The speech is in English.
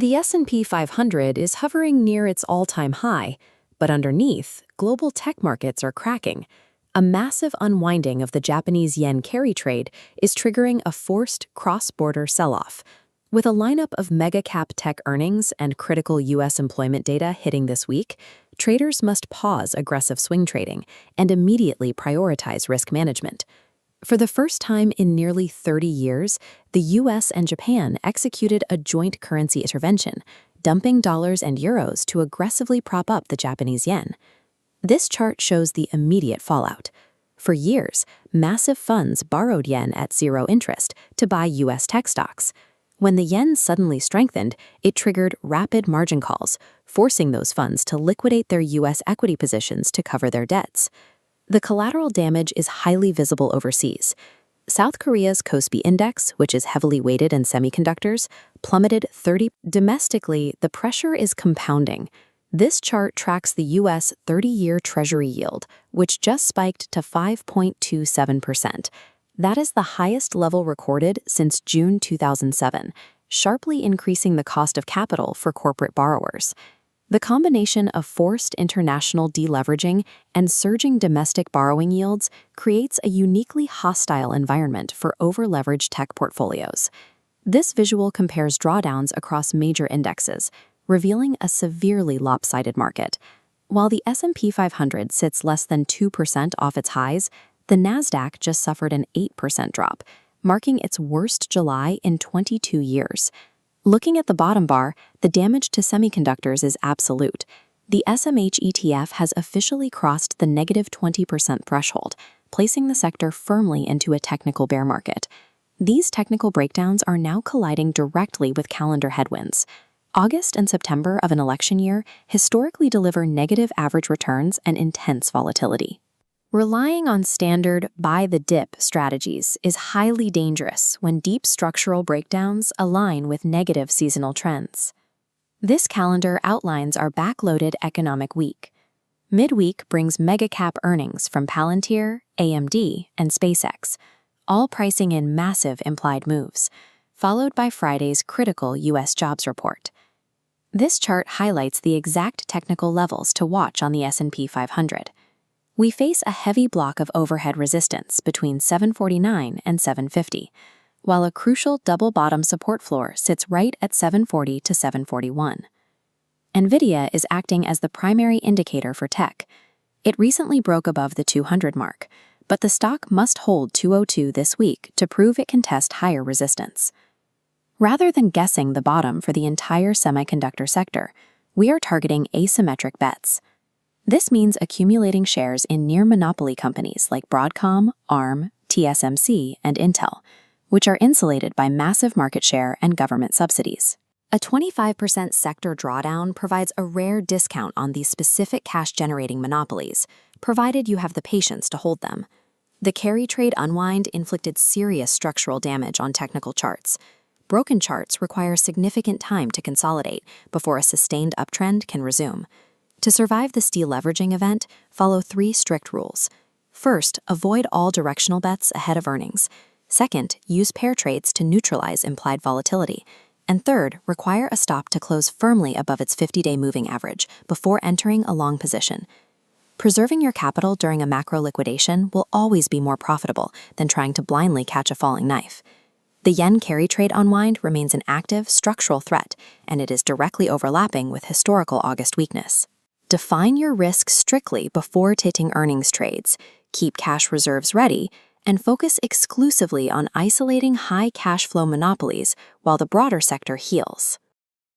The S&P 500 is hovering near its all-time high, but underneath, global tech markets are cracking. A massive unwinding of the Japanese yen carry trade is triggering a forced cross-border sell-off. With a lineup of mega-cap tech earnings and critical U.S. employment data hitting this week, traders must pause aggressive swing trading and immediately prioritize risk management. For the first time in nearly 30 years, the U.S. and Japan executed a joint currency intervention, dumping dollars and euros to aggressively prop up the Japanese yen. This chart shows the immediate fallout. For years, massive funds borrowed yen at zero interest to buy U.S. tech stocks. When the yen suddenly strengthened, it triggered rapid margin calls, forcing those funds to liquidate their U.S. equity positions to cover their debts. The collateral damage is highly visible overseas. South Korea's Kospi index, which is heavily weighted in semiconductors, plummeted 30%. Domestically, the pressure is compounding. This chart tracks the U.S. 30-year Treasury yield, which just spiked to 5.27%. That is the highest level recorded since June 2007, sharply increasing the cost of capital for corporate borrowers. The combination of forced international deleveraging and surging domestic borrowing yields creates a uniquely hostile environment for over-leveraged tech portfolios. This visual compares drawdowns across major indexes, revealing a severely lopsided market. While the S&P 500 sits less than 2% off its highs, the Nasdaq just suffered an 8% drop, marking its worst July in 22 years. Looking at the bottom bar, the damage to semiconductors is absolute. The SMH ETF has officially crossed the negative 20% threshold, placing the sector firmly into a technical bear market. These technical breakdowns are now colliding directly with calendar headwinds. August and September of an election year historically deliver negative average returns and intense volatility. Relying on standard buy-the-dip strategies is highly dangerous when deep structural breakdowns align with negative seasonal trends. This calendar outlines our backloaded economic week. Midweek brings mega-cap earnings from Palantir, AMD, and SpaceX, all pricing in massive implied moves, followed by Friday's critical U.S. jobs report. This chart highlights the exact technical levels to watch on the S&P 500. We face a heavy block of overhead resistance between 749 and 750, while a crucial double-bottom support floor sits right at 740 to 741. NVDA is acting as the primary indicator for tech. It recently broke above the 200 mark, but the stock must hold 202 this week to prove it can test higher resistance. Rather than guessing the bottom for the entire semiconductor sector, we are targeting asymmetric bets. This means accumulating shares in near-monopoly companies like Broadcom, ARM, TSMC, and Intel, which are insulated by massive market share and government subsidies. A 25% sector drawdown provides a rare discount on these specific cash-generating monopolies, provided you have the patience to hold them. The carry trade unwind inflicted serious structural damage on technical charts. Broken charts require significant time to consolidate before a sustained uptrend can resume. To survive this deleveraging event, follow 3 strict rules. First, avoid all directional bets ahead of earnings. Second, use pair trades to neutralize implied volatility. And third, require a stop to close firmly above its 50-day moving average before entering a long position. Preserving your capital during a macro liquidation will always be more profitable than trying to blindly catch a falling knife. The yen carry trade unwind remains an active structural threat, and it is directly overlapping with historical August weakness. Define your risk strictly before taking earnings trades, keep cash reserves ready, and focus exclusively on isolating high cash flow monopolies while the broader sector heals.